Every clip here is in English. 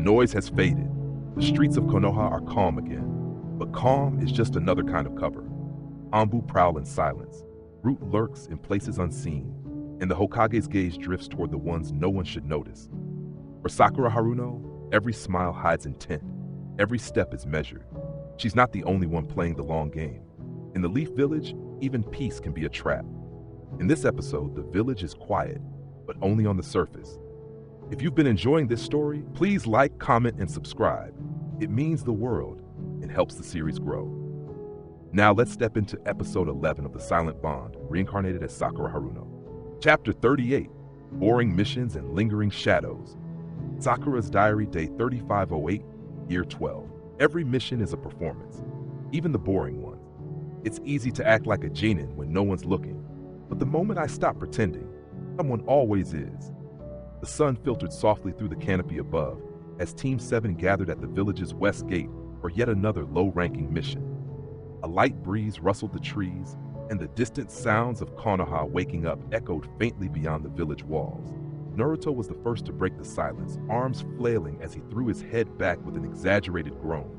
noise has faded. The streets of Konoha are calm again. But calm is just another kind of cover. Anbu prowl in silence. Root lurks in places unseen, and the Hokage's gaze drifts toward the ones no one should notice. For Sakura Haruno, every smile hides intent. Every step is measured. She's not the only one playing the long game. In the Leaf Village, even peace can be a trap. In this episode, the village is quiet, but only on the surface. If you've been enjoying this story, please like, comment, and subscribe. It means the world and helps the series grow. Now let's step into episode 11 of The Silent Bond, Reincarnated as Sakura Haruno. Chapter 38, Boring Missions and Lingering Shadows. Sakura's Diary, Day 3508, Year 12. Every mission is a performance, even the boring ones. It's easy to act like a genin when no one's looking, but the moment I stop pretending, someone always is. The sun filtered softly through the canopy above as Team 7 gathered at the village's west gate for yet another low-ranking mission. A light breeze rustled the trees, and the distant sounds of Konoha waking up echoed faintly beyond the village walls. Naruto was the first to break the silence, arms flailing as he threw his head back with an exaggerated groan.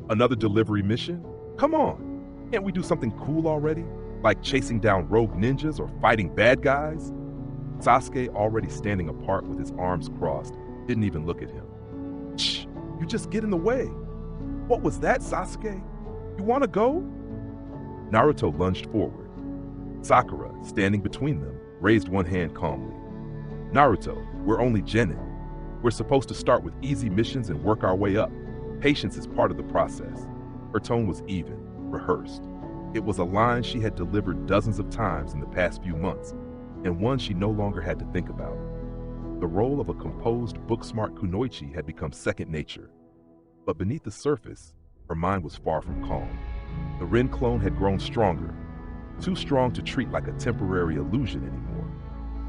Another delivery mission? Come on! Can't we do something cool already? Like chasing down rogue ninjas or fighting bad guys? Sasuke, already standing apart with his arms crossed, didn't even look at him. Shh! You just get in the way! What was that, Sasuke? You want to go? Naruto lunged forward. Sakura, standing between them, raised one hand calmly. Naruto, we're only genin. We're supposed to start with easy missions and work our way up. Patience is part of the process. Her tone was even, rehearsed. It was a line she had delivered dozens of times in the past few months, and one she no longer had to think about. The role of a composed, book-smart kunoichi had become second nature. But beneath the surface, her mind was far from calm. The Rin clone had grown stronger, too strong to treat like a temporary illusion anymore.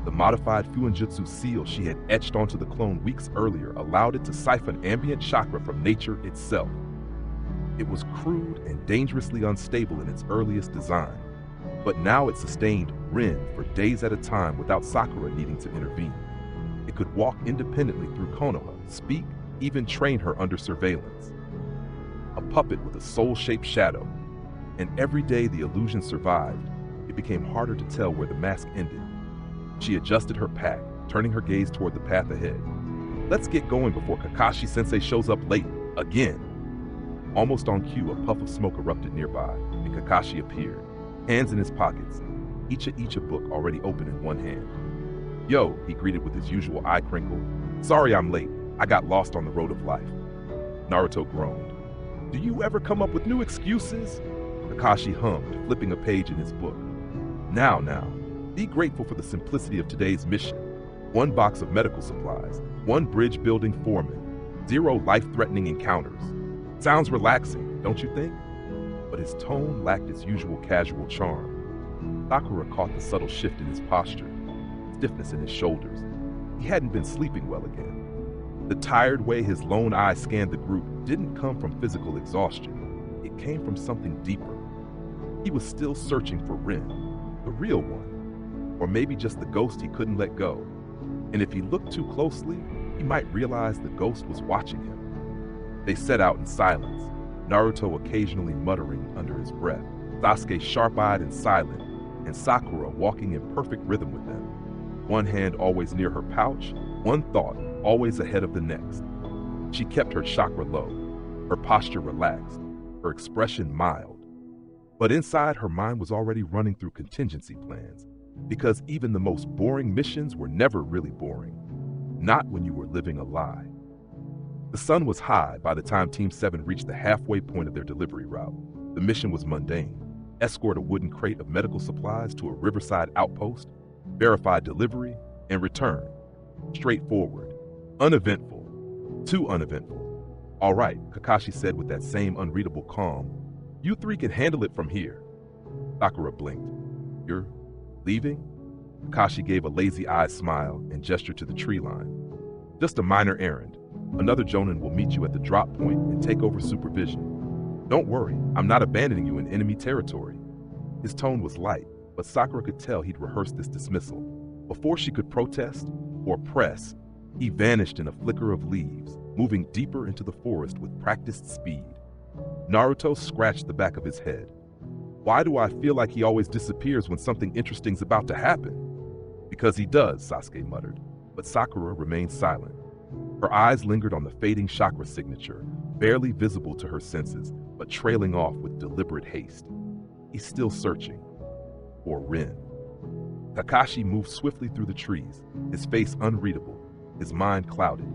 The modified Fuinjutsu seal she had etched onto the clone weeks earlier allowed it to siphon ambient chakra from nature itself. It was crude and dangerously unstable in its earliest design, but now it sustained Rin for days at a time without Sakura needing to intervene. It could walk independently through Konoha, speak, even train her under surveillance. A puppet with a soul-shaped shadow, and every day the illusion survived, it became harder to tell where the mask ended. She adjusted her pack, turning her gaze toward the path ahead. Let's get going before Kakashi-sensei shows up late, again. Almost on cue, a puff of smoke erupted nearby, and Kakashi appeared, hands in his pockets, each a book already open in one hand. Yo, he greeted with his usual eye crinkle. Sorry I'm late, I got lost on the road of life. Naruto groaned. Do you ever come up with new excuses? Kakashi hummed, flipping a page in his book. Now, be grateful for the simplicity of today's mission. 1 box of medical supplies, 1 bridge building foreman, 0 life-threatening encounters. Sounds relaxing, don't you think? But his tone lacked its usual casual charm. Sakura caught the subtle shift in his posture, stiffness in his shoulders. He hadn't been sleeping well again. The tired way his lone eye scanned the group didn't come from physical exhaustion. It came from something deeper. He was still searching for Rin, the real one, or maybe just the ghost he couldn't let go. And if he looked too closely, he might realize the ghost was watching him. They set out in silence, Naruto occasionally muttering under his breath, Sasuke sharp-eyed and silent, and Sakura walking in perfect rhythm with them. One hand always near her pouch, one thought always ahead of the next. She kept her chakra low, her posture relaxed, her expression mild. But inside, her mind was already running through contingency plans, because even the most boring missions were never really boring. Not when you were living a lie. The sun was high by the time Team 7 reached the halfway point of their delivery route. The mission was mundane. Escort a wooden crate of medical supplies to a riverside outpost, verify delivery, and return. Straightforward. Uneventful. Too uneventful. All right, Kakashi said with that same unreadable calm. You 3 can handle it from here. Sakura blinked. You're leaving? Kakashi gave a lazy-eyed smile and gestured to the tree line. Just a minor errand. Another Jonin will meet you at the drop point and take over supervision. Don't worry, I'm not abandoning you in enemy territory. His tone was light, but Sakura could tell he'd rehearsed this dismissal. Before she could protest or press, he vanished in a flicker of leaves, moving deeper into the forest with practiced speed. Naruto scratched the back of his head. Why do I feel like he always disappears when something interesting's about to happen? Because he does, Sasuke muttered, but Sakura remained silent. Her eyes lingered on the fading chakra signature, barely visible to her senses, but trailing off with deliberate haste. He's still searching. For Rin. Kakashi moved swiftly through the trees, his face unreadable, his mind clouded.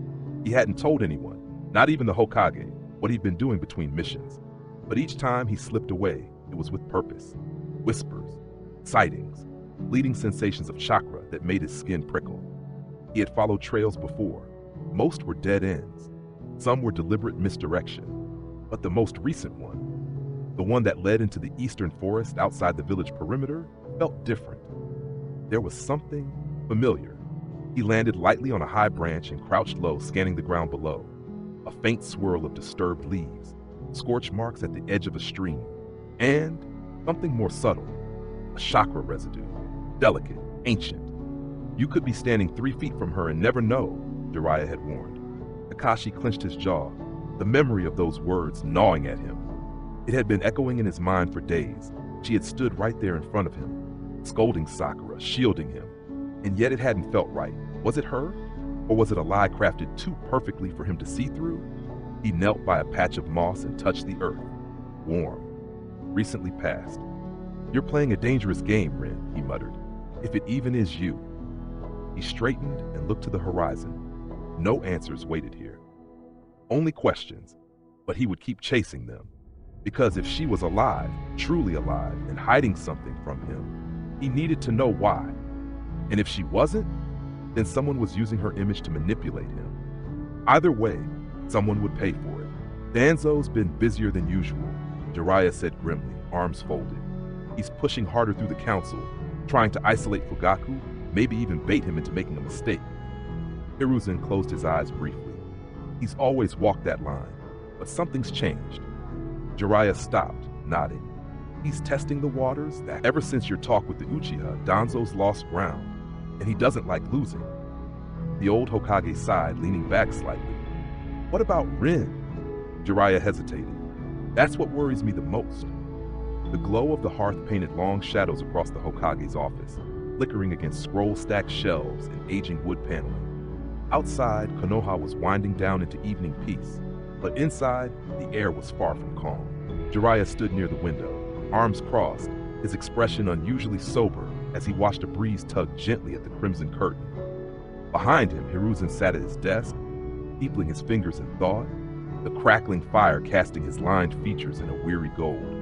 He hadn't told anyone, not even the Hokage, what he'd been doing between missions. But each time he slipped away, it was with purpose. Whispers, sightings, fleeting sensations of chakra that made his skin prickle. He had followed trails before. Most were dead ends. Some were deliberate misdirection. But the most recent one, the one that led into the eastern forest outside the village perimeter, felt different. There was something familiar. He landed lightly on a high branch and crouched low, scanning the ground below. A faint swirl of disturbed leaves, scorch marks at the edge of a stream, and something more subtle, a chakra residue, delicate, ancient. You could be standing 3 feet from her and never know, Jiraiya had warned. Kakashi clenched his jaw, the memory of those words gnawing at him. It had been echoing in his mind for days. She had stood right there in front of him, scolding Sakura, shielding him. And yet it hadn't felt right. Was it her? Or was it a lie crafted too perfectly for him to see through? He knelt by a patch of moss and touched the earth. Warm. Recently passed. You're playing a dangerous game, Rin, he muttered. If it even is you. He straightened and looked to the horizon. No answers waited here. Only questions, but he would keep chasing them. Because if she was alive, truly alive, and hiding something from him, he needed to know why. And if she wasn't, then someone was using her image to manipulate him. Either way, someone would pay for it. Danzo's been busier than usual, Jiraiya said grimly, arms folded. He's pushing harder through the council, trying to isolate Fugaku, maybe even bait him into making a mistake. Hiruzen closed his eyes briefly. He's always walked that line, but something's changed. Jiraiya stopped, nodding. He's testing the waters that ever since your talk with the Uchiha, Danzo's lost ground, and he doesn't like losing. The old Hokage sighed, leaning back slightly. What about Rin? Jiraiya hesitated. That's what worries me the most. The glow of the hearth painted long shadows across the Hokage's office, flickering against scroll-stacked shelves and aging wood paneling. Outside, Konoha was winding down into evening peace, but inside, the air was far from calm. Jiraiya stood near the window, arms crossed, his expression unusually sober as he watched a breeze tug gently at the crimson curtain. Behind him, Hiruzen sat at his desk, steepling his fingers in thought, the crackling fire casting his lined features in a weary gold.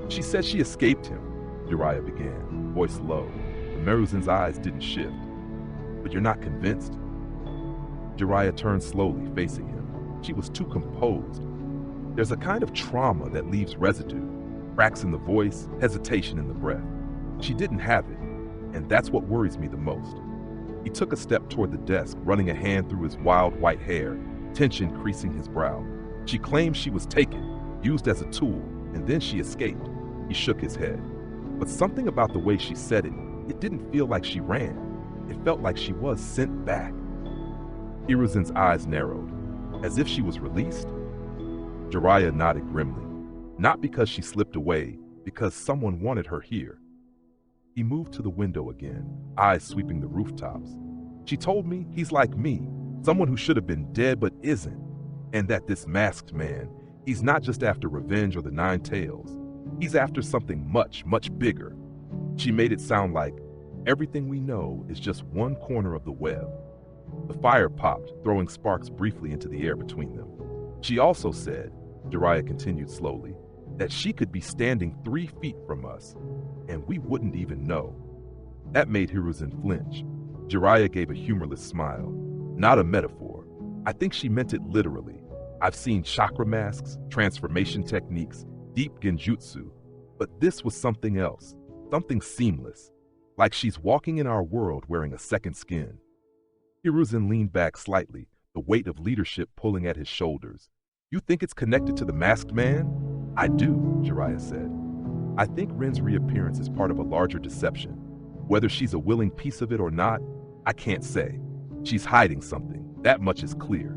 She said she escaped him, Jiraiya began, voice low. Hiruzen's eyes didn't shift. But you're not convinced? Jiraiya turned slowly, facing him. She was too composed. There's a kind of trauma that leaves residue, cracks in the voice, hesitation in the breath. She didn't have it, and that's what worries me the most. He took a step toward the desk, running a hand through his wild white hair, tension creasing his brow. She claimed she was taken, used as a tool, and then she escaped. He shook his head. But something about the way she said it, it didn't feel like she ran. It felt like she was sent back. Hiruzen's eyes narrowed, as if she was released. Jiraiya nodded grimly, not because she slipped away, because someone wanted her here. He moved to the window again, eyes sweeping the rooftops. She told me he's like me, someone who should have been dead but isn't, and that this masked man, he's not just after revenge or the Nine Tails. He's after something much, much bigger. She made it sound like everything we know is just one corner of the web. The fire popped, throwing sparks briefly into the air between them. She also said, Jiraiya continued slowly, that she could be standing 3 feet from us, and we wouldn't even know. That made Hiruzen flinch. Jiraiya gave a humorless smile. Not a metaphor. I think she meant it literally. I've seen chakra masks, transformation techniques, deep genjutsu, but this was something else, something seamless, like she's walking in our world wearing a second skin. Hiruzen leaned back slightly, the weight of leadership pulling at his shoulders. You think it's connected to the masked man? I do, Jiraiya said. I think Rin's reappearance is part of a larger deception. Whether she's a willing piece of it or not, I can't say. She's hiding something, that much is clear.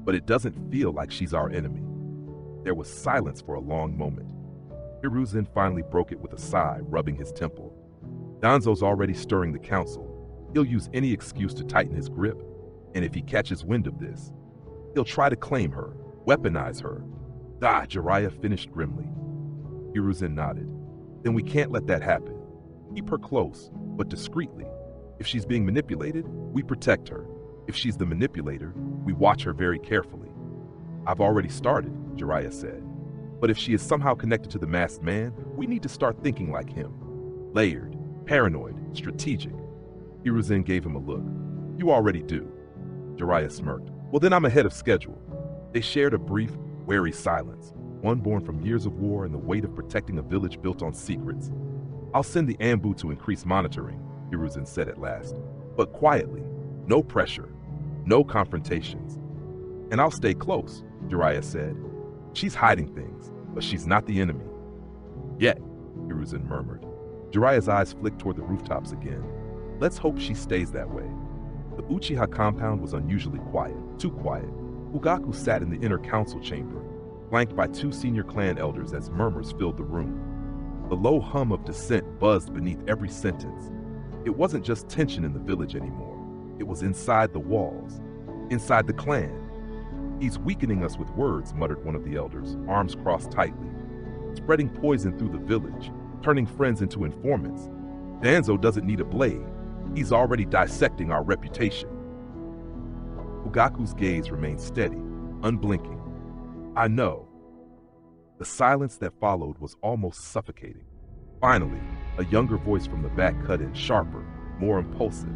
but it doesn't feel like she's our enemy. There was silence for a long moment. Hiruzen finally broke it with a sigh, rubbing his temple. Danzo's already stirring the council. He'll use any excuse to tighten his grip, and if he catches wind of this, he'll try to claim her, weaponize her. Jiraiya finished grimly. Hiruzen nodded. Then we can't let that happen. Keep her close, but discreetly. If she's being manipulated, we protect her. If she's the manipulator, we watch her very carefully. I've already started, Jiraiya said. But if she is somehow connected to the masked man, we need to start thinking like him. Layered, paranoid, strategic. Hiruzen gave him a look. You already do. Jiraiya smirked. Well, then I'm ahead of schedule. They shared a brief, wary silence, one born from years of war and the weight of protecting a village built on secrets. I'll send the Anbu to increase monitoring, Hiruzen said at last. But quietly, no pressure, no confrontations. And I'll stay close, Jiraiya said. She's hiding things, but she's not the enemy. Yet, Hiruzen murmured. Jiraiya's eyes flicked toward the rooftops again. Let's hope she stays that way. The Uchiha compound was unusually quiet, too quiet. Fugaku sat in the inner council chamber, flanked by two senior clan elders as murmurs filled the room. The low hum of dissent buzzed beneath every sentence. It wasn't just tension in the village anymore. It was inside the walls, inside the clan. He's weakening us with words, muttered one of the elders, arms crossed tightly. Spreading poison through the village, turning friends into informants. Danzo doesn't need a blade. He's already dissecting our reputation. Fugaku's gaze remained steady, unblinking. I know. The silence that followed was almost suffocating. Finally, a younger voice from the back cut in, sharper, more impulsive.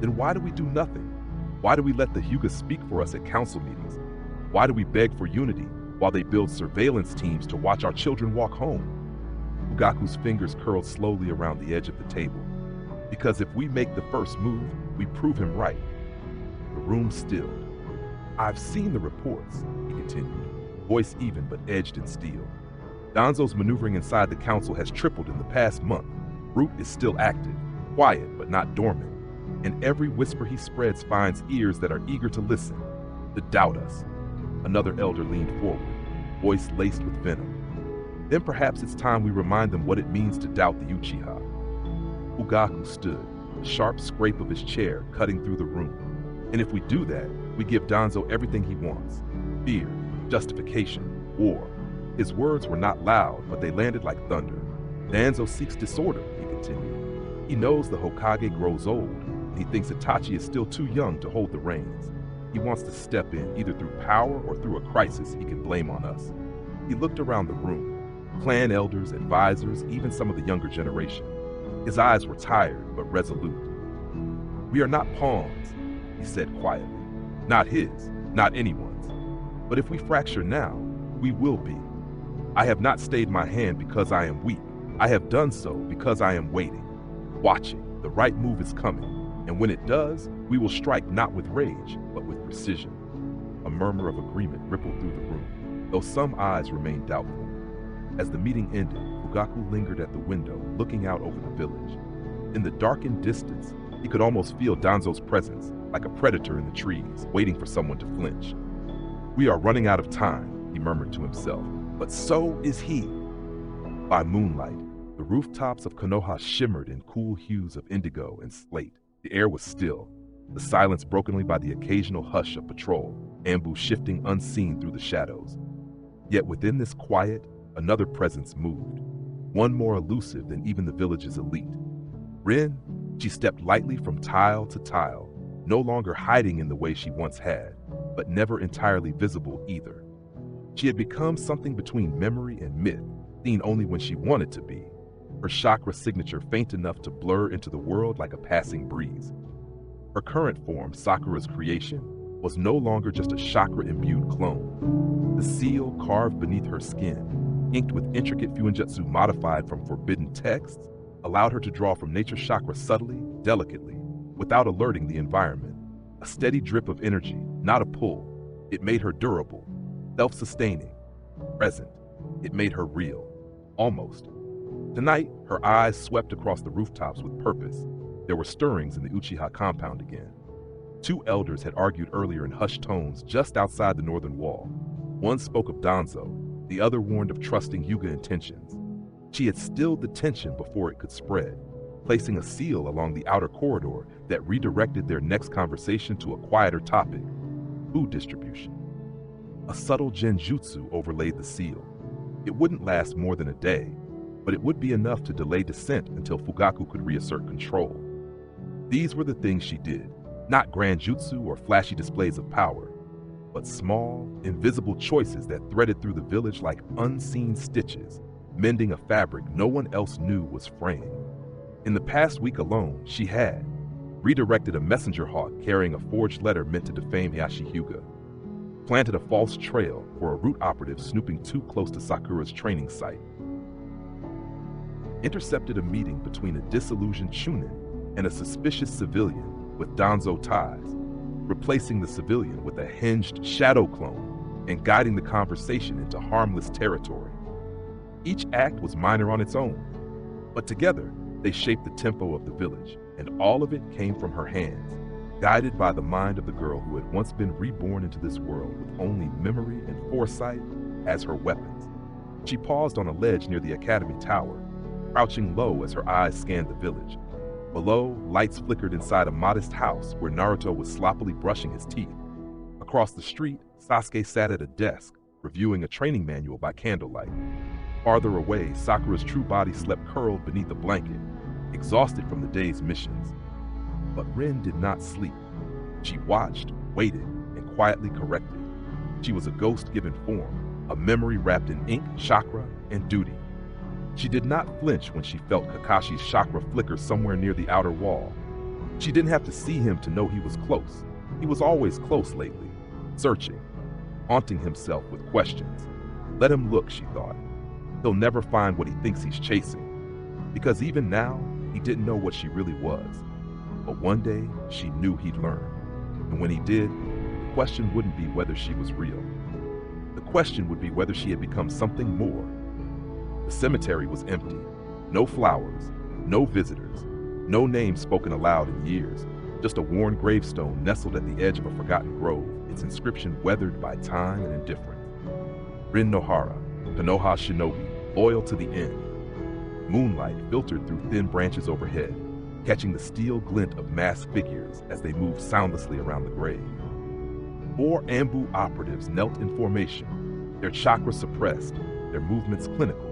Then why do we do nothing? Why do we let the Hyuga speak for us at council meetings? Why do we beg for unity while they build surveillance teams to watch our children walk home? Fugaku's fingers curled slowly around the edge of the table. Because if we make the first move, we prove him right. The room stilled. I've seen the reports, he continued, voice even but edged in steel. Danzo's maneuvering inside the council has tripled in the past month. Root is still active, quiet but not dormant. And every whisper he spreads finds ears that are eager to listen, to doubt us. Another elder leaned forward, voice laced with venom. Then perhaps it's time we remind them what it means to doubt the Uchiha. Fugaku stood, a sharp scrape of his chair cutting through the room. And if we do that, we give Danzo everything he wants. Fear, justification, war. His words were not loud, but they landed like thunder. Danzo seeks disorder, he continued. He knows the Hokage grows old, and he thinks Itachi is still too young to hold the reins. He wants to step in, either through power or through a crisis he can blame on us. He looked around the room, clan elders, advisors, even some of the younger generation. His eyes were tired, but resolute. We are not pawns, he said quietly. Not his, not anyone's. But if we fracture now, we will be. I have not stayed my hand because I am weak. I have done so because I am waiting, watching. The right move is coming, and when it does, we will strike not with rage, but with precision. A murmur of agreement rippled through the room, though some eyes remained doubtful. As the meeting ended, Fugaku lingered at the window, looking out over the village. In the darkened distance, he could almost feel Danzo's presence, like a predator in the trees, waiting for someone to flinch. We are running out of time, he murmured to himself, but so is he. By moonlight, the rooftops of Konoha shimmered in cool hues of indigo and slate. The air was still, the silence broken only by the occasional hush of patrol, Anbu shifting unseen through the shadows. Yet within this quiet, another presence moved, one more elusive than even the village's elite. Rin, she stepped lightly from tile to tile, no longer hiding in the way she once had, but never entirely visible either. She had become something between memory and myth, seen only when she wanted to be, her chakra signature faint enough to blur into the world like a passing breeze. Her current form, Sakura's creation, was no longer just a chakra-imbued clone. The seal carved beneath her skin, inked with intricate fuinjutsu modified from forbidden texts, allowed her to draw from nature's chakra subtly, delicately, without alerting the environment. A steady drip of energy, not a pull. It made her durable, self-sustaining, present. It made her real, almost. Tonight, her eyes swept across the rooftops with purpose. There were stirrings in the Uchiha compound again. Two elders had argued earlier in hushed tones just outside the northern wall. One spoke of Danzo, the other warned of trusting Hyuga intentions. She had stilled the tension before it could spread, placing a seal along the outer corridor that redirected their next conversation to a quieter topic: food distribution. A subtle genjutsu overlaid the seal. It wouldn't last more than a day, but it would be enough to delay descent until Fugaku could reassert control. These were the things she did, not grand jutsu or flashy displays of power, but small, invisible choices that threaded through the village like unseen stitches, mending a fabric no one else knew was fraying. In the past week alone, she had redirected a messenger hawk carrying a forged letter meant to defame Heihachi Hyuga, planted a false trail for a root operative snooping too close to Sakura's training site, intercepted a meeting between a disillusioned Chunin and a suspicious civilian with Danzo ties, replacing the civilian with a hinged shadow clone and guiding the conversation into harmless territory. Each act was minor on its own, but together they shaped the tempo of the village, and all of it came from her hands, guided by the mind of the girl who had once been reborn into this world with only memory and foresight as her weapons. She paused on a ledge near the academy tower, crouching low as her eyes scanned the village. Below, lights flickered inside a modest house where Naruto was sloppily brushing his teeth. Across the street, Sasuke sat at a desk, reviewing a training manual by candlelight. Farther away, Sakura's true body slept curled beneath a blanket, exhausted from the day's missions. But Rin did not sleep. She watched, waited, and quietly corrected. She was a ghost given form, a memory wrapped in ink, chakra, and duty. She did not flinch when she felt Kakashi's chakra flicker somewhere near the outer wall. She didn't have to see him to know he was close. He was always close lately, searching, haunting himself with questions. Let him look, she thought. He'll never find what he thinks he's chasing. Because even now, he didn't know what she really was. But one day, she knew he'd learn. And when he did, the question wouldn't be whether she was real. The question would be whether she had become something more. The cemetery was empty. No flowers, no visitors, no names spoken aloud in years, just a worn gravestone nestled at the edge of a forgotten grove, its inscription weathered by time and indifference. Rin Nohara, Konoha shinobi, loyal to the end. Moonlight filtered through thin branches overhead, catching the steel glint of masked figures as they moved soundlessly around the grave. 4 Anbu operatives knelt in formation, their chakra suppressed, their movements clinical.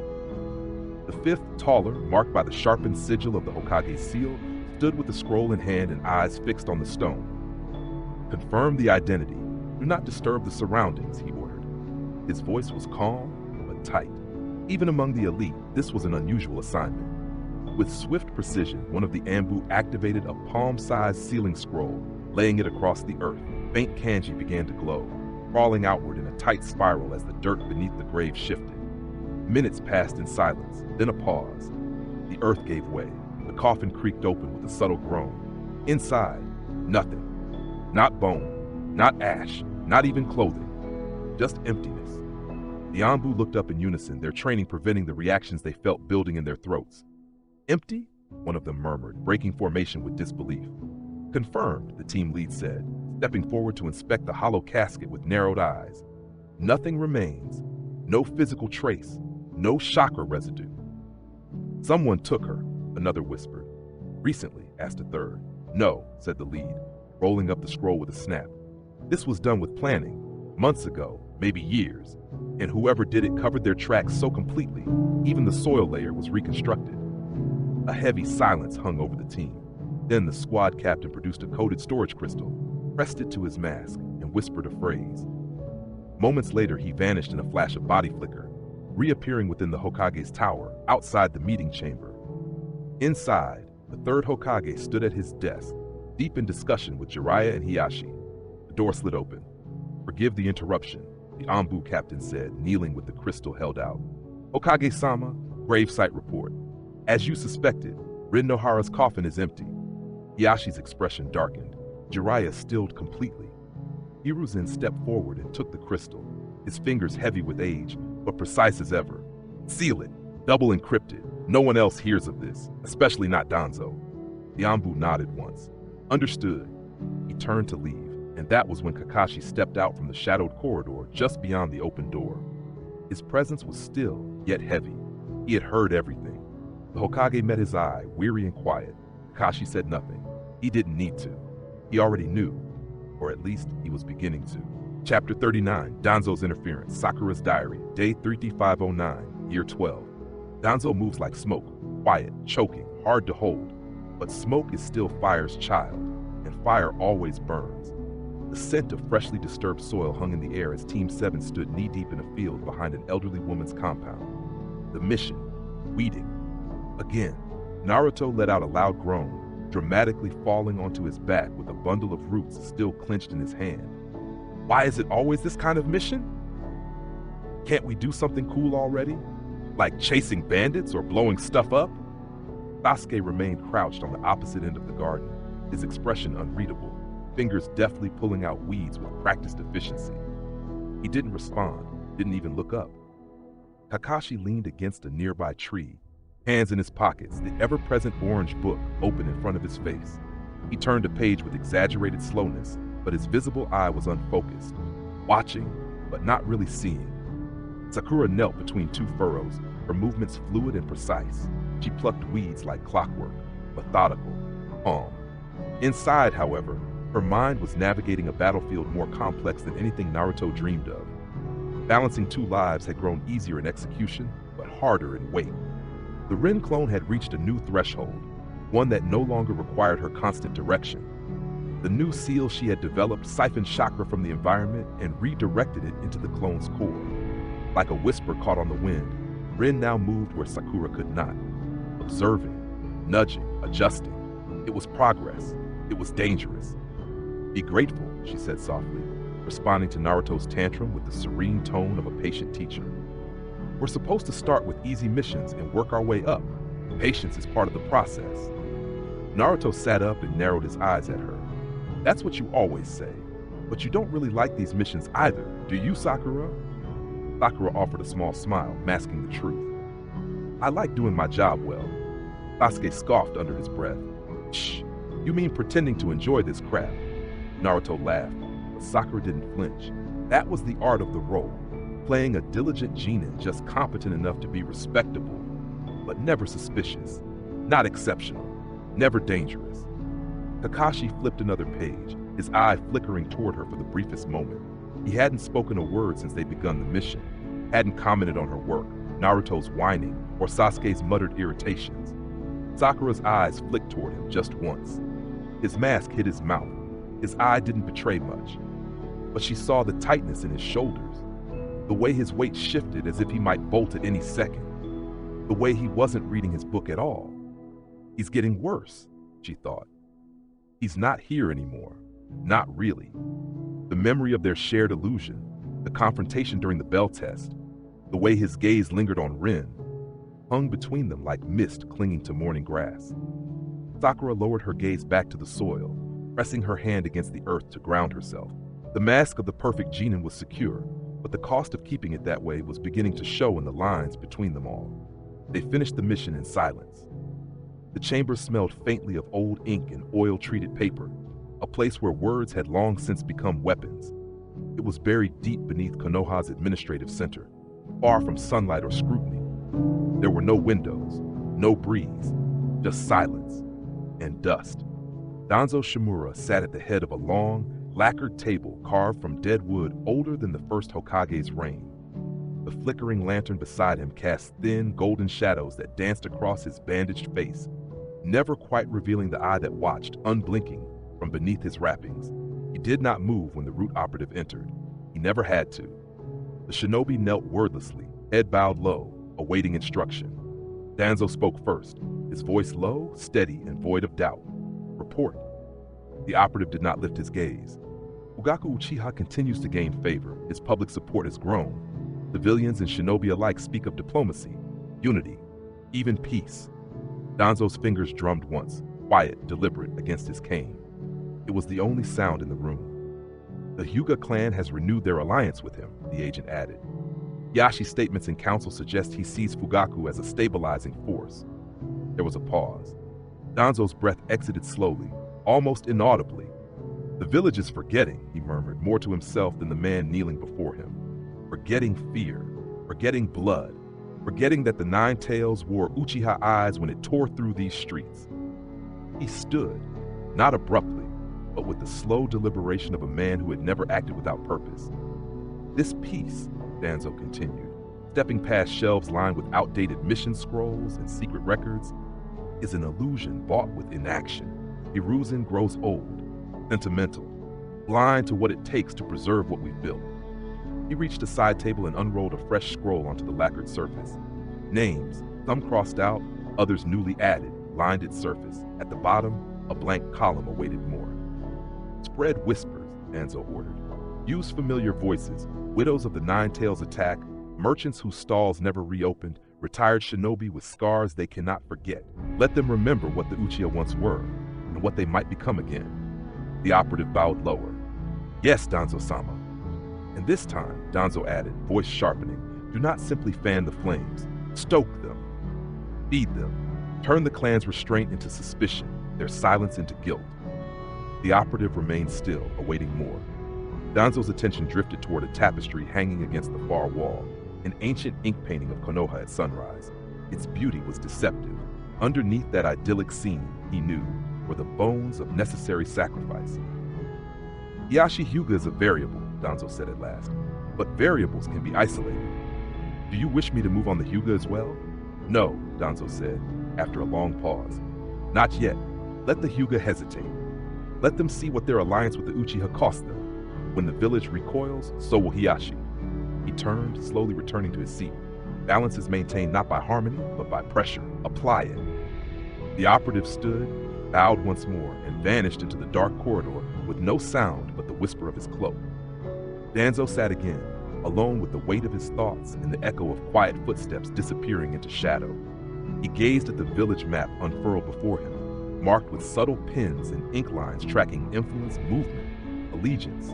The 5th, taller, marked by the sharpened sigil of the Hokage's seal, stood with the scroll in hand and eyes fixed on the stone. Confirm the identity. Do not disturb the surroundings, he ordered. His voice was calm, but tight. Even among the elite, this was an unusual assignment. With swift precision, one of the Anbu activated a palm-sized sealing scroll, laying it across the earth. Faint kanji began to glow, crawling outward in a tight spiral as the dirt beneath the grave shifted. Minutes passed in silence, then a pause. The earth gave way. The coffin creaked open with a subtle groan. Inside, nothing. Not bone, not ash, not even clothing. Just emptiness. The Anbu looked up in unison, their training preventing the reactions they felt building in their throats. Empty? One of them murmured, breaking formation with disbelief. Confirmed, the team lead said, stepping forward to inspect the hollow casket with narrowed eyes. Nothing remains. No physical trace. No chakra residue. Someone took her, another whispered. Recently, asked a third. No, said the lead, rolling up the scroll with a snap. This was done with planning, months ago, maybe years, and whoever did it covered their tracks so completely, even the soil layer was reconstructed. A heavy silence hung over the team. Then the squad captain produced a coded storage crystal, pressed it to his mask, and whispered a phrase. Moments later, he vanished in a flash of body flicker, reappearing within the Hokage's tower, outside the meeting chamber. Inside, the 3rd Hokage stood at his desk, deep in discussion with Jiraiya and Heihachi. The door slid open. Forgive the interruption, the Anbu captain said, kneeling with the crystal held out. Hokage-sama, gravesite report. As you suspected, Rin Nohara's coffin is empty. Heihachi's expression darkened. Jiraiya stilled completely. Hiruzen stepped forward and took the crystal, his fingers heavy with age, but precise as ever. Seal it, double encrypted. No one else hears of this, especially not Danzo. The Anbu nodded once. Understood. He turned to leave, and that was when Kakashi stepped out from the shadowed corridor just beyond the open door. His presence was still, yet heavy. He had heard everything. The Hokage met his eye, weary and quiet. Kakashi said nothing. He didn't need to. He already knew, or at least he was beginning to. Chapter 39, Danzo's Interference, Sakura's Diary, Day 33509, Year 12. Danzo moves like smoke, quiet, choking, hard to hold. But smoke is still fire's child, and fire always burns. The scent of freshly disturbed soil hung in the air as Team 7 stood knee-deep in a field behind an elderly woman's compound. The mission, weeding. Again, Naruto let out a loud groan, dramatically falling onto his back with a bundle of roots still clenched in his hand. Why is it always this kind of mission? Can't we do something cool already? Like chasing bandits or blowing stuff up? Sasuke remained crouched on the opposite end of the garden, his expression unreadable, fingers deftly pulling out weeds with practiced efficiency. He didn't respond, didn't even look up. Kakashi leaned against a nearby tree, hands in his pockets, the ever-present orange book open in front of his face. He turned a page with exaggerated slowness, but his visible eye was unfocused, watching, but not really seeing. Sakura knelt between two furrows, her movements fluid and precise. She plucked weeds like clockwork, methodical, calm. Inside, however, her mind was navigating a battlefield more complex than anything Naruto dreamed of. Balancing two lives had grown easier in execution, but harder in weight. The Rin clone had reached a new threshold, one that no longer required her constant direction. The new seal she had developed siphoned chakra from the environment and redirected it into the clone's core. Like a whisper caught on the wind, Rin now moved where Sakura could not. Observing, nudging, adjusting. It was progress. It was dangerous. Be grateful, she said softly, responding to Naruto's tantrum with the serene tone of a patient teacher. We're supposed to start with easy missions and work our way up. Patience is part of the process. Naruto sat up and narrowed his eyes at her. That's what you always say, but you don't really like these missions either, do you, Sakura? Sakura offered a small smile, masking the truth. I like doing my job well. Sasuke scoffed under his breath. Shh, you mean pretending to enjoy this crap? Naruto laughed, but Sakura didn't flinch. That was the art of the role, playing a diligent genin just competent enough to be respectable, but never suspicious, not exceptional, never dangerous. Kakashi flipped another page, his eye flickering toward her for the briefest moment. He hadn't spoken a word since they'd begun the mission, hadn't commented on her work, Naruto's whining, or Sasuke's muttered irritations. Sakura's eyes flicked toward him just once. His mask hid his mouth. His eye didn't betray much, but she saw the tightness in his shoulders, the way his weight shifted as if he might bolt at any second, the way he wasn't reading his book at all. He's getting worse, she thought. He's not here anymore, not really. The memory of their shared illusion, the confrontation during the bell test, the way his gaze lingered on Rin, hung between them like mist clinging to morning grass. Sakura lowered her gaze back to the soil, pressing her hand against the earth to ground herself. The mask of the perfect genin was secure, but the cost of keeping it that way was beginning to show in the lines between them all. They finished the mission in silence. The chamber smelled faintly of old ink and oil-treated paper, a place where words had long since become weapons. It was buried deep beneath Konoha's administrative center, far from sunlight or scrutiny. There were no windows, no breeze, just silence and dust. Danzo Shimura sat at the head of a long, lacquered table carved from dead wood older than the first Hokage's reign. The flickering lantern beside him cast thin, golden shadows that danced across his bandaged face, never quite revealing the eye that watched, unblinking, from beneath his wrappings. He did not move when the root operative entered. He never had to. The shinobi knelt wordlessly, head bowed low, awaiting instruction. Danzo spoke first, his voice low, steady, and void of doubt. Report. The operative did not lift his gaze. Fugaku Uchiha continues to gain favor. His public support has grown. Civilians and shinobi alike speak of diplomacy, unity, even peace. Danzo's fingers drummed once, quiet, deliberate, against his cane. It was the only sound in the room. The Hyuga clan has renewed their alliance with him, the agent added. Yashi's statements in council suggest he sees Fugaku as a stabilizing force. There was a pause. Danzo's breath exited slowly, almost inaudibly. The village is forgetting, he murmured, more to himself than the man kneeling before him. Forgetting fear, forgetting blood, forgetting that the Nine Tails wore Uchiha eyes when it tore through these streets. He stood, not abruptly, but with the slow deliberation of a man who had never acted without purpose. This peace, Danzo continued, stepping past shelves lined with outdated mission scrolls and secret records, is an illusion bought with inaction. Hiruzen grows old, sentimental, blind to what it takes to preserve what we've built. He reached a side table and unrolled a fresh scroll onto the lacquered surface. Names, some crossed out, others newly added, lined its surface. At the bottom, a blank column awaited more. Spread whispers, Danzo ordered. Use familiar voices, widows of the Nine Tails attack, merchants whose stalls never reopened, retired shinobi with scars they cannot forget. Let them remember what the Uchiha once were, and what they might become again. The operative bowed lower. Yes, Danzo-sama. And this time, Danzo added, voice sharpening, do not simply fan the flames. Stoke them. Feed them. Turn the clan's restraint into suspicion, their silence into guilt. The operative remained still, awaiting more. Danzo's attention drifted toward a tapestry hanging against the far wall, an ancient ink painting of Konoha at sunrise. Its beauty was deceptive. Underneath that idyllic scene, he knew, were the bones of necessary sacrifice. Hiyashi Hyuga is a variable, Danzo said at last, but variables can be isolated. Do you wish me to move on the Hyuga as well? No, Danzo said, after a long pause. Not yet. Let the Hyuga hesitate. Let them see what their alliance with the Uchiha cost them. When the village recoils, so will Hiyashi. He turned, slowly returning to his seat. Balance is maintained not by harmony, but by pressure. Apply it. The operative stood, bowed once more, and vanished into the dark corridor with no sound but the whisper of his cloak. Danzo sat again, alone with the weight of his thoughts and the echo of quiet footsteps disappearing into shadow. He gazed at the village map unfurled before him, marked with subtle pins and ink lines tracking influence, movement, allegiance.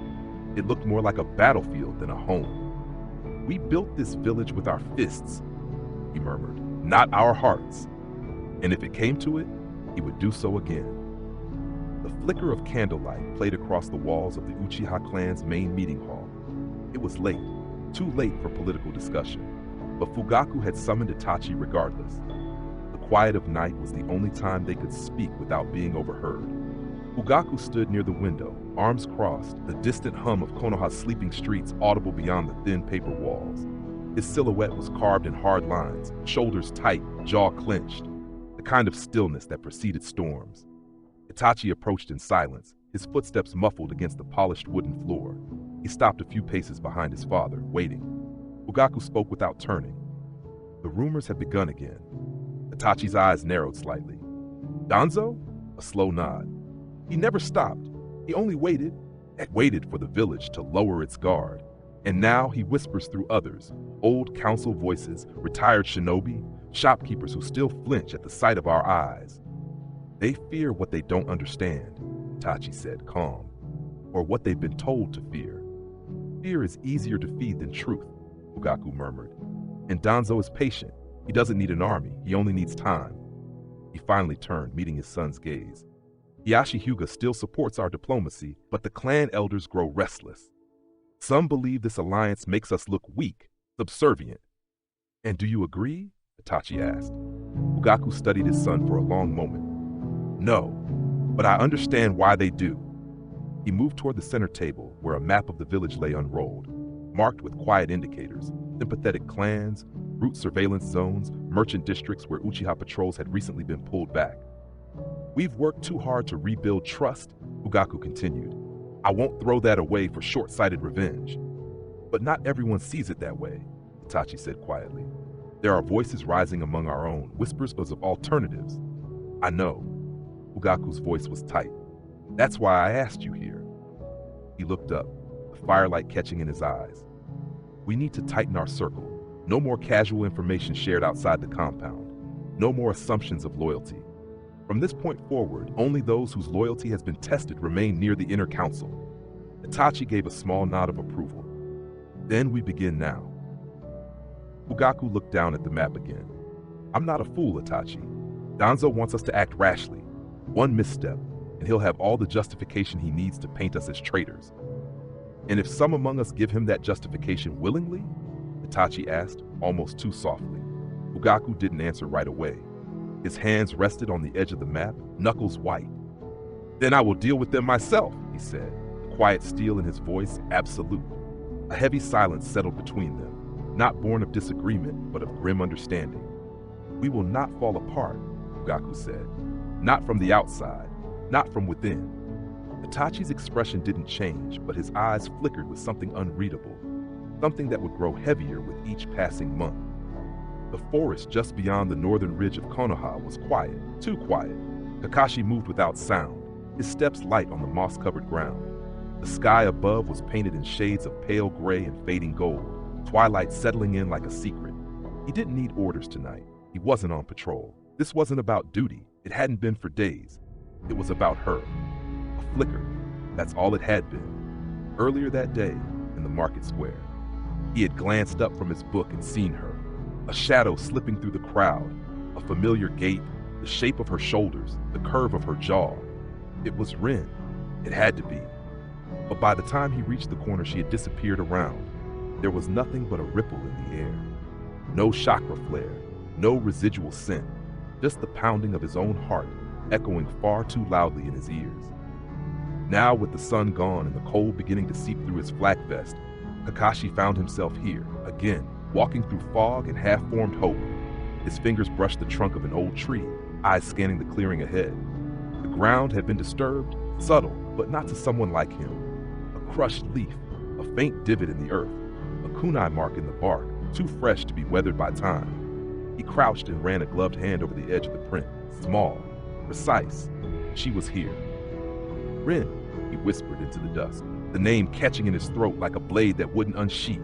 It looked more like a battlefield than a home. We built this village with our fists, he murmured, not our hearts. And if it came to it, he would do so again. The flicker of candlelight played across the walls of the Uchiha clan's main meeting hall. It was late, too late for political discussion, but Fugaku had summoned Itachi regardless. The quiet of night was the only time they could speak without being overheard. Fugaku stood near the window, arms crossed, the distant hum of Konoha's sleeping streets audible beyond the thin paper walls. His silhouette was carved in hard lines, shoulders tight, jaw clenched, the kind of stillness that preceded storms. Itachi approached in silence, his footsteps muffled against the polished wooden floor. He stopped a few paces behind his father, waiting. Fugaku spoke without turning. The rumors had begun again. Itachi's eyes narrowed slightly. Danzo? A slow nod. He never stopped. He only waited, had waited for the village to lower its guard. And now he whispers through others, old council voices, retired shinobi, shopkeepers who still flinch at the sight of our eyes. They fear what they don't understand, Itachi said, calm, or what they've been told to fear. Fear is easier to feed than truth, Fugaku murmured. And Danzo is patient. He doesn't need an army, he only needs time. He finally turned, meeting his son's gaze. Hiyashi Hyuga still supports our diplomacy, but the clan elders grow restless. Some believe this alliance makes us look weak, subservient. And do you agree? Itachi asked. Fugaku studied his son for a long moment. No, but I understand why they do. He moved toward the center table, where a map of the village lay unrolled, marked with quiet indicators, sympathetic clans, route surveillance zones, merchant districts where Uchiha patrols had recently been pulled back. We've worked too hard to rebuild trust, Fugaku continued. I won't throw that away for short-sighted revenge. But not everyone sees it that way, Itachi said quietly. There are voices rising among our own, whispers of alternatives. I know. Fugaku's voice was tight. That's why I asked you here. He looked up, the firelight catching in his eyes. We need to tighten our circle. No more casual information shared outside the compound. No more assumptions of loyalty. From this point forward, only those whose loyalty has been tested remain near the inner council. Itachi gave a small nod of approval. Then we begin now. Fugaku looked down at the map again. I'm not a fool, Itachi. Danzo wants us to act rashly. One misstep, and he'll have all the justification he needs to paint us as traitors. And if some among us give him that justification willingly? Itachi asked, almost too softly. Fugaku didn't answer right away. His hands rested on the edge of the map, knuckles white. Then I will deal with them myself, he said, the quiet steel in his voice absolute. A heavy silence settled between them, not born of disagreement, but of grim understanding. We will not fall apart, Fugaku said. Not from the outside, not from within. Itachi's expression didn't change, but his eyes flickered with something unreadable, something that would grow heavier with each passing month. The forest just beyond the northern ridge of Konoha was quiet, too quiet. Kakashi moved without sound, his steps light on the moss-covered ground. The sky above was painted in shades of pale gray and fading gold, twilight settling in like a secret. He didn't need orders tonight. He wasn't on patrol. This wasn't about duty. It hadn't been for days. It was about her. A flicker. That's all it had been. Earlier that day, in the market square, he had glanced up from his book and seen her. A shadow slipping through the crowd, a familiar gait, the shape of her shoulders, the curve of her jaw. It was Rin. It had to be. But by the time he reached the corner, she had disappeared around. There was nothing but a ripple in the air. No chakra flare, no residual scent, just the pounding of his own heart echoing far too loudly in his ears. Now, with the sun gone and the cold beginning to seep through his flak vest, Kakashi found himself here, again, walking through fog and half-formed hope. His fingers brushed the trunk of an old tree, eyes scanning the clearing ahead. The ground had been disturbed, subtle, but not to someone like him. A crushed leaf, a faint divot in the earth, a kunai mark in the bark, too fresh to be weathered by time. He crouched and ran a gloved hand over the edge of the print, small, precise. She was here. Rin, he whispered into the dusk, the name catching in his throat like a blade that wouldn't unsheath.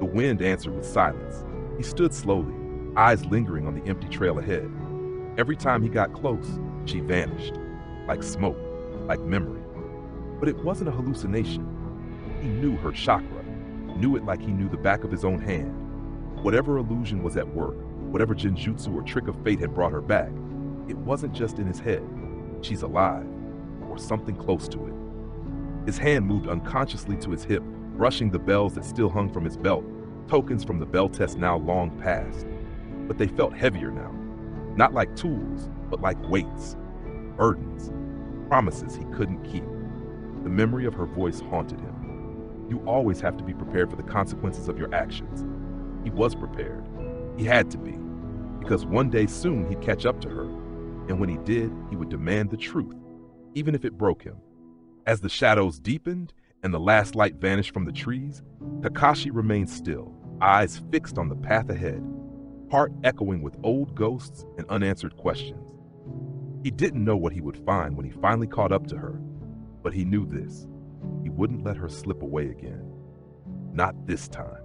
The wind answered with silence. He stood slowly, eyes lingering on the empty trail ahead. Every time he got close, she vanished, like smoke, like memory. But it wasn't a hallucination. He knew her chakra, knew it like he knew the back of his own hand. Whatever illusion was at work, whatever genjutsu or trick of fate had brought her back, it wasn't just in his head. She's alive, or something close to it. His hand moved unconsciously to his hip, brushing the bells that still hung from his belt, tokens from the bell test now long past. But they felt heavier now, not like tools, but like weights, burdens, promises he couldn't keep. The memory of her voice haunted him. You always have to be prepared for the consequences of your actions. He was prepared. He had to be, because one day soon he'd catch up to her, and when he did, he would demand the truth, even if it broke him. As the shadows deepened and the last light vanished from the trees, Kakashi remained still, eyes fixed on the path ahead, heart echoing with old ghosts and unanswered questions. He didn't know what he would find when he finally caught up to her, but he knew this. He wouldn't let her slip away again. Not this time.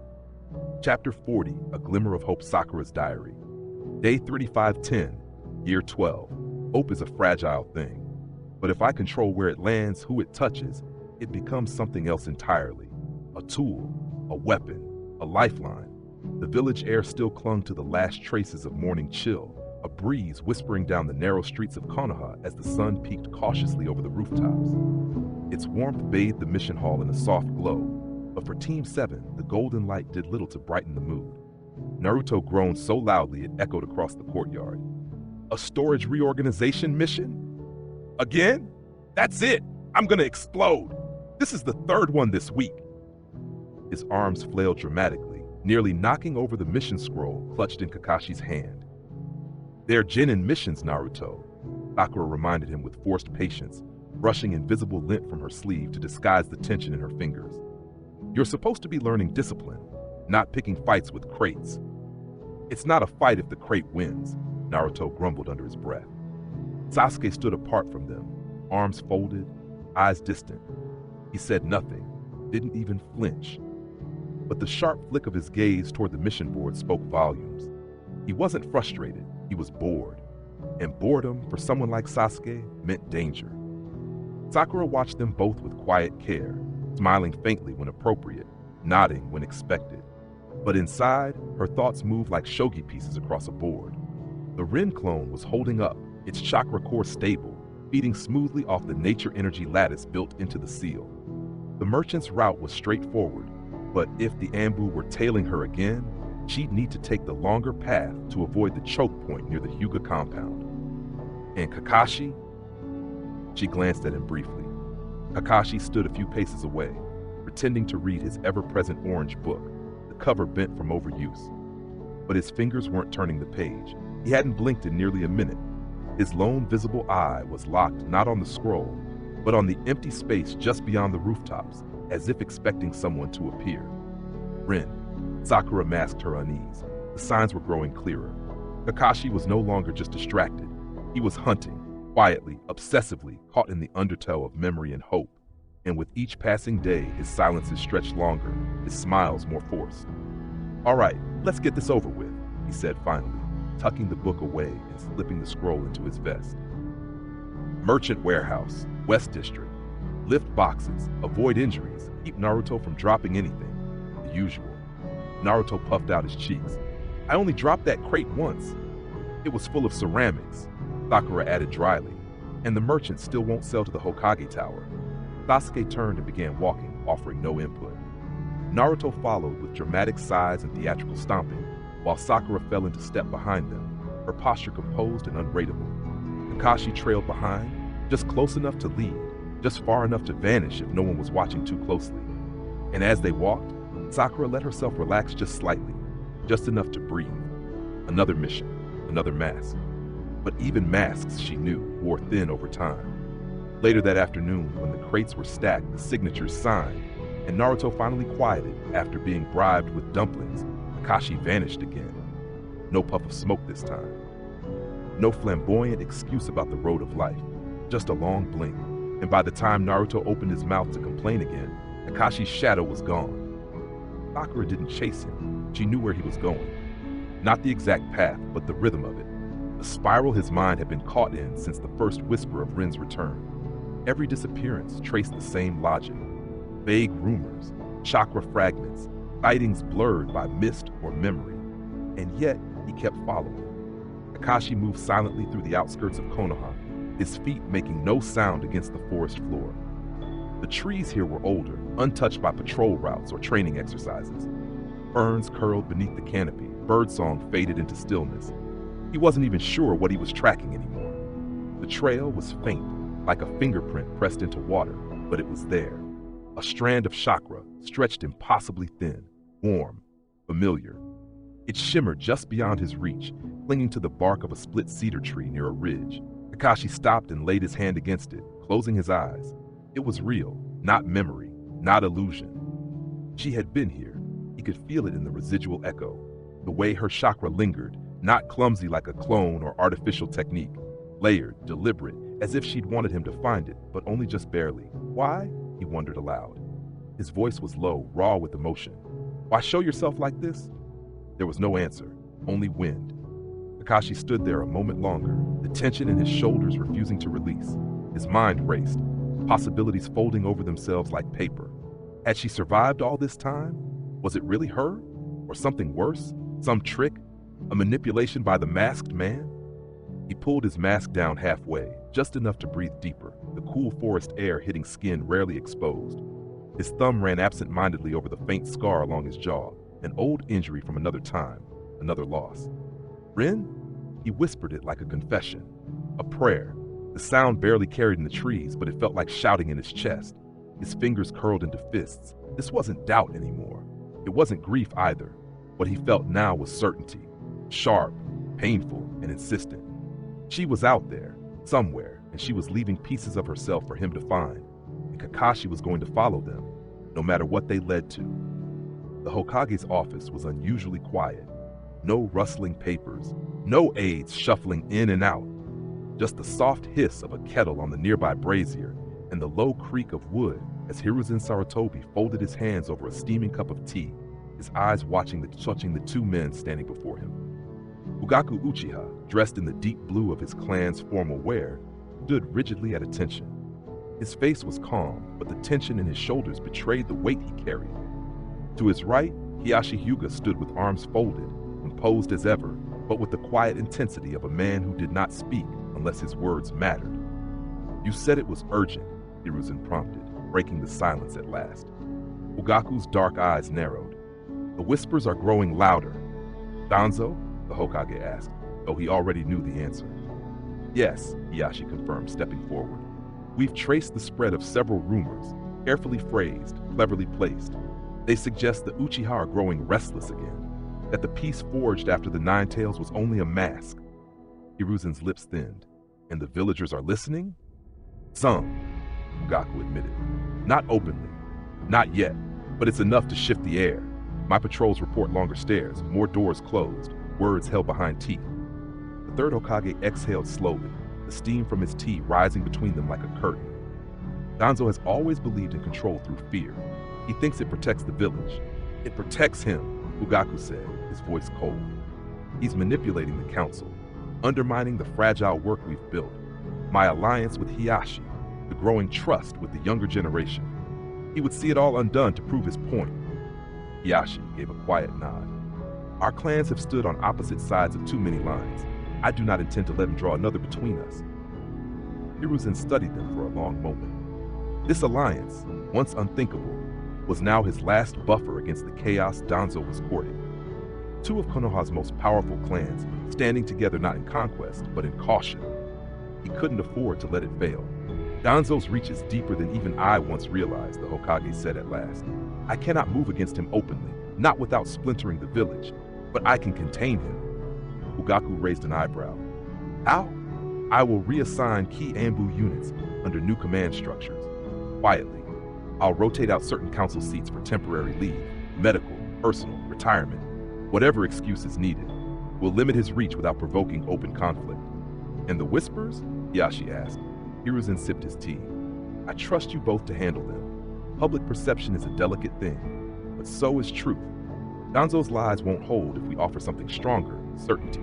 Chapter 40, A Glimmer of Hope, Sakura's Diary. Day 3510, Year 12. Hope is a fragile thing. But if I control where it lands, who it touches, it becomes something else entirely. A tool, a weapon, a lifeline. The village air still clung to the last traces of morning chill, a breeze whispering down the narrow streets of Konoha as the sun peeked cautiously over the rooftops. Its warmth bathed the mission hall in a soft glow, but for Team 7, the golden light did little to brighten the mood. Naruto groaned so loudly it echoed across the courtyard. A storage reorganization mission? Again? That's it! I'm gonna explode! This is the third one this week! His arms flailed dramatically, nearly knocking over the mission scroll clutched in Kakashi's hand. They're genin missions, Naruto, Sakura reminded him with forced patience, brushing invisible lint from her sleeve to disguise the tension in her fingers. You're supposed to be learning discipline, not picking fights with crates. It's not a fight if the crate wins, Naruto grumbled under his breath. Sasuke stood apart from them, arms folded, eyes distant. He said nothing, didn't even flinch. But the sharp flick of his gaze toward the mission board spoke volumes. He wasn't frustrated, he was bored. And boredom, for someone like Sasuke, meant danger. Sakura watched them both with quiet care, smiling faintly when appropriate, nodding when expected. But inside, her thoughts moved like shogi pieces across a board. The Rin clone was holding up, its chakra core stable, feeding smoothly off the nature energy lattice built into the seal. The merchant's route was straightforward, but if the Anbu were tailing her again, she'd need to take the longer path to avoid the choke point near the Hyuga compound. And Kakashi? She glanced at him briefly. Kakashi stood a few paces away, pretending to read his ever-present orange book, the cover bent from overuse. But his fingers weren't turning the page. He hadn't blinked in nearly a minute. His lone visible eye was locked not on the scroll, but on the empty space just beyond the rooftops, as if expecting someone to appear. Rin. Sakura masked her unease. The signs were growing clearer. Kakashi was no longer just distracted. He was hunting, quietly, obsessively, caught in the undertow of memory and hope. And with each passing day, his silences stretched longer, his smiles more forced. "All right, let's get this over with," he said finally, tucking the book away and slipping the scroll into his vest. Merchant Warehouse, West District. Lift boxes, avoid injuries, keep Naruto from dropping anything. The usual. Naruto puffed out his cheeks. "I only dropped that crate once. It was full of ceramics," Sakura added dryly, "and the merchant still won't sell to the Hokage Tower." Sasuke turned and began walking, offering no input. Naruto followed with dramatic sighs and theatrical stomping, while Sakura fell into step behind them, her posture composed and unbreakable. Kakashi trailed behind, just close enough to lead, just far enough to vanish if no one was watching too closely. And as they walked, Sakura let herself relax just slightly, just enough to breathe. Another mission, another mask. But even masks, she knew, wore thin over time. Later that afternoon, when the crates were stacked, the signatures signed, and Naruto finally quieted after being bribed with dumplings, Kakashi vanished again. No puff of smoke this time. No flamboyant excuse about the road of life, just a long blink, and by the time Naruto opened his mouth to complain again, Kakashi's shadow was gone. Sakura didn't chase him. She knew where he was going. Not the exact path, but the rhythm of it. The spiral his mind had been caught in since the first whisper of Rin's return. Every disappearance traced the same logic. Vague rumors, chakra fragments, sightings blurred by mist or memory. And yet, he kept following. Kakashi moved silently through the outskirts of Konoha, his feet making no sound against the forest floor. The trees here were older, untouched by patrol routes or training exercises. Ferns curled beneath the canopy, birdsong faded into stillness. He wasn't even sure what he was tracking anymore. The trail was faint, like a fingerprint pressed into water, but it was there. A strand of chakra, stretched impossibly thin, warm, familiar. It shimmered just beyond his reach, clinging to the bark of a split cedar tree near a ridge. Kakashi stopped and laid his hand against it, closing his eyes. It was real, not memory, not illusion. She had been here. He could feel it in the residual echo, the way her chakra lingered, not clumsy like a clone or artificial technique, layered, deliberate, as if she'd wanted him to find it, but only just barely. Why? He wondered aloud. His voice was low, raw with emotion. Why show yourself like this? There was no answer, only wind. Kakashi stood there a moment longer, the tension in his shoulders refusing to release. His mind raced, possibilities folding over themselves like paper. Had she survived all this time? Was it really her? Or something worse? Some trick? A manipulation by the masked man? He pulled his mask down halfway, just enough to breathe deeper, the cool forest air hitting skin rarely exposed. His thumb ran absent-mindedly over the faint scar along his jaw, an old injury from another time, another loss. Rin? He whispered it like a confession, a prayer. The sound barely carried in the trees, but it felt like shouting in his chest. His fingers curled into fists. This wasn't doubt anymore. It wasn't grief either. What he felt now was certainty, sharp, painful, and insistent. She was out there, somewhere, and she was leaving pieces of herself for him to find, and Kakashi was going to follow them, no matter what they led to. The Hokage's office was unusually quiet. No rustling papers, no aides shuffling in and out. Just the soft hiss of a kettle on the nearby brazier and the low creak of wood as Hiruzen Sarutobi folded his hands over a steaming cup of tea, his eyes watching the two men standing before him. Fugaku Uchiha, dressed in the deep blue of his clan's formal wear, stood rigidly at attention. His face was calm, but the tension in his shoulders betrayed the weight he carried. To his right, Hiyashi Hyuga stood with arms folded, composed as ever, but with the quiet intensity of a man who did not speak unless his words mattered. You said it was urgent, Hiruzen prompted, breaking the silence at last. Fugaku's dark eyes narrowed. The whispers are growing louder. Danzo? The Hokage asked, though he already knew the answer. Yes, Hiyashi confirmed, stepping forward. We've traced the spread of several rumors, carefully phrased, cleverly placed. They suggest the Uchiha are growing restless again, that the peace forged after the Nine Tails was only a mask. Hiruzen's lips thinned. And the villagers are listening? Some, Fugaku admitted. Not openly. Not yet, but it's enough to shift the air. My patrols report longer stares, more doors closed, words held behind teeth. The third Hokage exhaled slowly, the steam from his tea rising between them like a curtain. Danzo has always believed in control through fear. He thinks it protects the village. It protects him, Fugaku said, his voice cold. He's manipulating the council, undermining the fragile work we've built. My alliance with Hiyashi, the growing trust with the younger generation. He would see it all undone to prove his point. Hiyashi gave a quiet nod. Our clans have stood on opposite sides of too many lines. I do not intend to let him draw another between us. Hiruzen studied them for a long moment. This alliance, once unthinkable, was now his last buffer against the chaos Danzo was courting. Two of Konoha's most powerful clans, standing together not in conquest, but in caution. He couldn't afford to let it fail. Danzo's reach is deeper than even I once realized, the Hokage said at last. I cannot move against him openly, not without splintering the village, but I can contain him. Fugaku raised an eyebrow. How? I will reassign key Anbu units under new command structures. Quietly, I'll rotate out certain council seats for temporary leave, medical, personal, retirement, whatever excuse is needed. We'll limit his reach without provoking open conflict. And the whispers? Hiyashi asked. Hiruzen sipped his tea. I trust you both to handle them. Public perception is a delicate thing, but so is truth. Danzo's lies won't hold if we offer something stronger, certainty.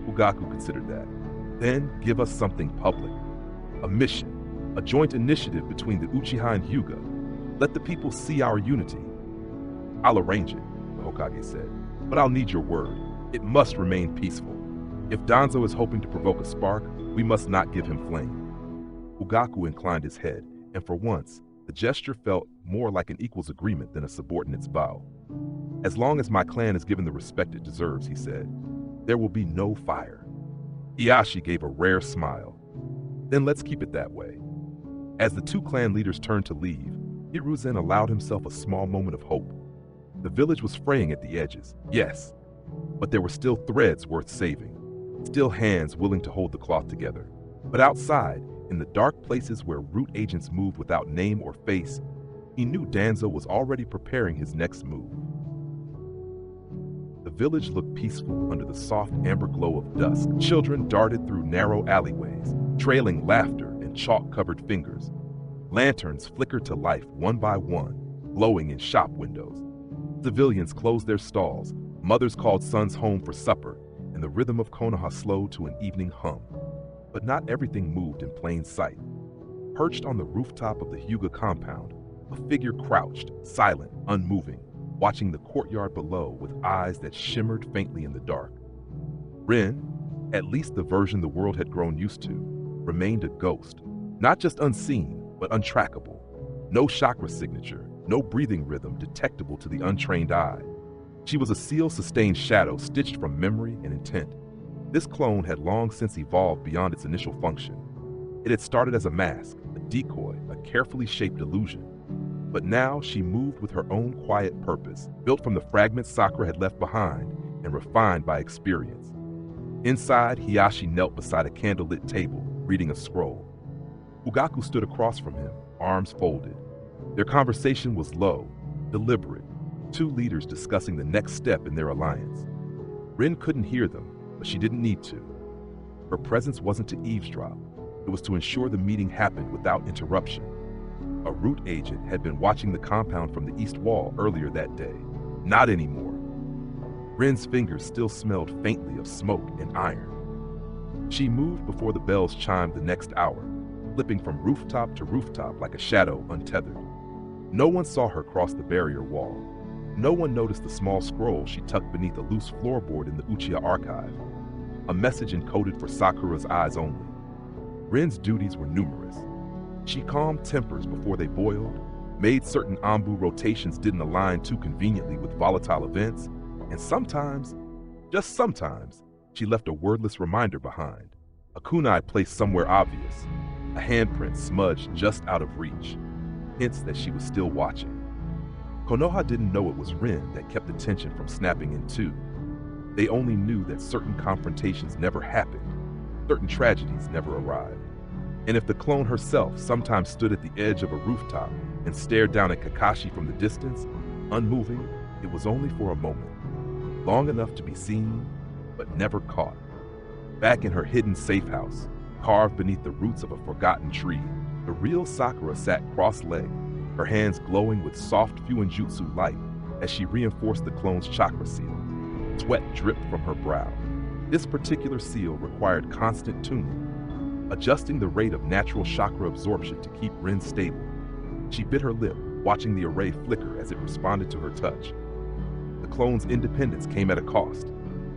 Fugaku considered that. Then give us something public. A mission, a joint initiative between the Uchiha and Hyuga. Let the people see our unity. I'll arrange it, the Hokage said, but I'll need your word. It must remain peaceful. If Danzo is hoping to provoke a spark, we must not give him flame. Fugaku inclined his head, and for once, the gesture felt more like an equal's agreement than a subordinate's vow. As long as my clan is given the respect it deserves, he said, there will be no fire. Hiyashi gave a rare smile. Then let's keep it that way. As the two clan leaders turned to leave, Hiruzen allowed himself a small moment of hope. The village was fraying at the edges, yes, but there were still threads worth saving, still hands willing to hold the cloth together. But outside, in the dark places where root agents moved without name or face, he knew Danzo was already preparing his next move. The village looked peaceful under the soft amber glow of dusk. Children darted through narrow alleyways, trailing laughter and chalk-covered fingers. Lanterns flickered to life one by one, glowing in shop windows. Civilians closed their stalls, mothers called sons home for supper, and the rhythm of Konoha slowed to an evening hum. But not everything moved in plain sight. Perched on the rooftop of the Hyuga compound, a figure crouched, silent, unmoving, watching the courtyard below with eyes that shimmered faintly in the dark. Rin, at least the version the world had grown used to, remained a ghost, not just unseen, but untrackable. No chakra signature, no breathing rhythm detectable to the untrained eye. She was a seal-sustained shadow stitched from memory and intent. This clone had long since evolved beyond its initial function. It had started as a mask, a decoy, a carefully shaped illusion. But now she moved with her own quiet purpose, built from the fragments Sakura had left behind and refined by experience. Inside, Hiyashi knelt beside a candlelit table, reading a scroll. Fugaku stood across from him, arms folded. Their conversation was low, deliberate, two leaders discussing the next step in their alliance. Rin couldn't hear them, but she didn't need to. Her presence wasn't to eavesdrop. It was to ensure the meeting happened without interruption. A root agent had been watching the compound from the east wall earlier that day. Not anymore. Rin's fingers still smelled faintly of smoke and iron. She moved before the bells chimed the next hour, flipping from rooftop to rooftop like a shadow untethered. No one saw her cross the barrier wall. No one noticed the small scroll she tucked beneath a loose floorboard in the Uchiha archive, a message encoded for Sakura's eyes only. Rin's duties were numerous. She calmed tempers before they boiled, made certain Anbu rotations didn't align too conveniently with volatile events, and sometimes, just sometimes, she left a wordless reminder behind, a kunai placed somewhere obvious, a handprint smudged just out of reach, hints that she was still watching. Konoha didn't know it was Rin that kept the tension from snapping in two. They only knew that certain confrontations never happened, certain tragedies never arrived. And if the clone herself sometimes stood at the edge of a rooftop and stared down at Kakashi from the distance, unmoving, it was only for a moment, long enough to be seen, but never caught. Back in her hidden safe house, carved beneath the roots of a forgotten tree, the real Sakura sat cross-legged, her hands glowing with soft Fuinjutsu light as she reinforced the clone's chakra seal. Sweat dripped from her brow. This particular seal required constant tuning, adjusting the rate of natural chakra absorption to keep Rin stable. She bit her lip, watching the array flicker as it responded to her touch. The clone's independence came at a cost.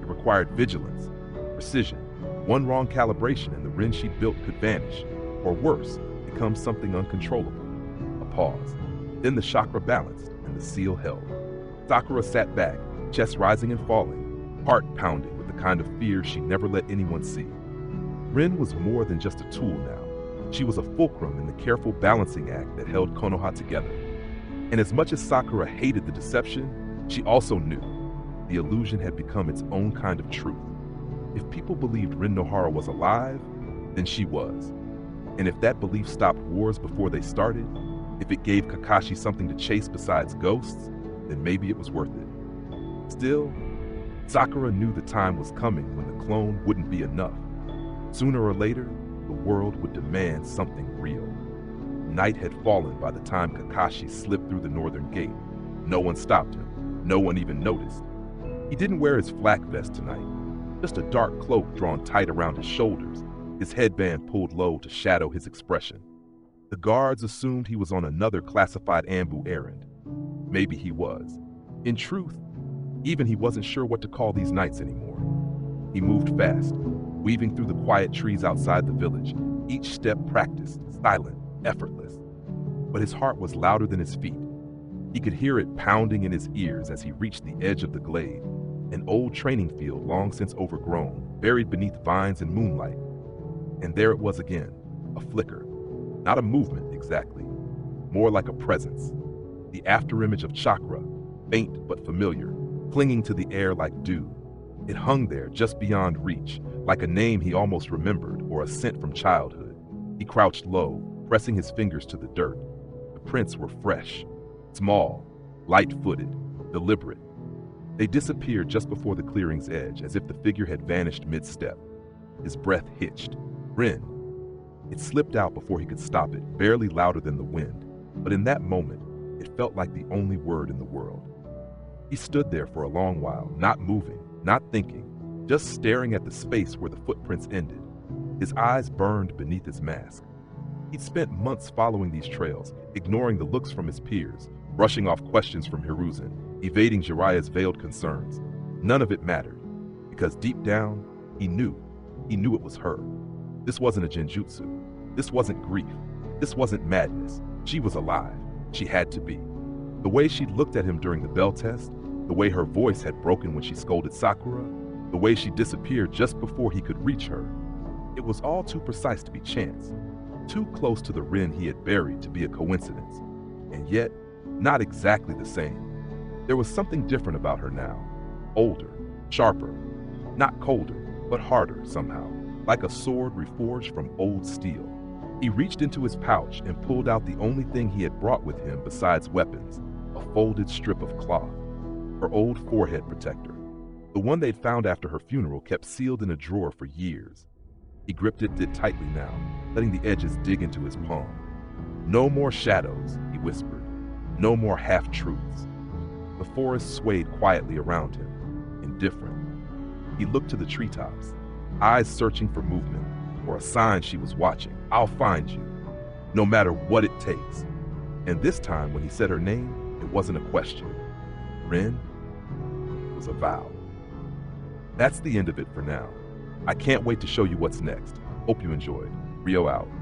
It required vigilance, precision. One wrong calibration and the Rin she'd built could vanish, or worse, become something uncontrollable. A pause. Then the chakra balanced and the seal held. Sakura sat back, chest rising and falling, heart pounding with the kind of fear she never let anyone see. Rin was more than just a tool now. She was a fulcrum in the careful balancing act that held Konoha together. And as much as Sakura hated the deception, she also knew the illusion had become its own kind of truth. If people believed Rin Nohara was alive, then she was. And if that belief stopped wars before they started, if it gave Kakashi something to chase besides ghosts, then maybe it was worth it. Still, Sakura knew the time was coming when the clone wouldn't be enough. Sooner or later, the world would demand something real. Night had fallen by the time Kakashi slipped through the northern gate. No one stopped him. No one even noticed. He didn't wear his flak vest tonight, just a dark cloak drawn tight around his shoulders, his headband pulled low to shadow his expression. The guards assumed he was on another classified Anbu errand. Maybe he was. In truth, even he wasn't sure what to call these nights anymore. He moved fast, weaving through the quiet trees outside the village, each step practiced, silent, effortless. But his heart was louder than his feet. He could hear it pounding in his ears as he reached the edge of the glade, an old training field long since overgrown, buried beneath vines and moonlight. And there it was again, a flicker. Not a movement, exactly. More like a presence. The afterimage of chakra, faint but familiar, clinging to the air like dew. It hung there just beyond reach, like a name he almost remembered or a scent from childhood. He crouched low, pressing his fingers to the dirt. The prints were fresh, small, light-footed, deliberate. They disappeared just before the clearing's edge, as if the figure had vanished mid-step. His breath hitched. Rin. It slipped out before he could stop it, barely louder than the wind. But in that moment, it felt like the only word in the world. He stood there for a long while, not moving, not thinking, just staring at the space where the footprints ended. His eyes burned beneath his mask. He'd spent months following these trails, ignoring the looks from his peers, brushing off questions from Hiruzen, evading Jiraiya's veiled concerns. None of it mattered, because deep down, he knew it was her. This wasn't a genjutsu. This wasn't grief. This wasn't madness. She was alive. She had to be. The way she'd looked at him during the bell test, the way her voice had broken when she scolded Sakura, the way she disappeared just before he could reach her. It was all too precise to be chance, too close to the Rin he had buried to be a coincidence, and yet not exactly the same. There was something different about her now, older, sharper, not colder, but harder somehow, like a sword reforged from old steel. He reached into his pouch and pulled out the only thing he had brought with him besides weapons, a folded strip of cloth, her old forehead protector. The one they'd found after her funeral, kept sealed in a drawer for years. He gripped it tightly now, letting the edges dig into his palm. No more shadows, he whispered. No more half-truths. The forest swayed quietly around him, indifferent. He looked to the treetops, eyes searching for movement, or a sign she was watching. I'll find you, no matter what it takes. And this time, when he said her name, it wasn't a question. Rin, it was a vow. That's the end of it for now. I can't wait to show you what's next. Hope you enjoyed. Riow out.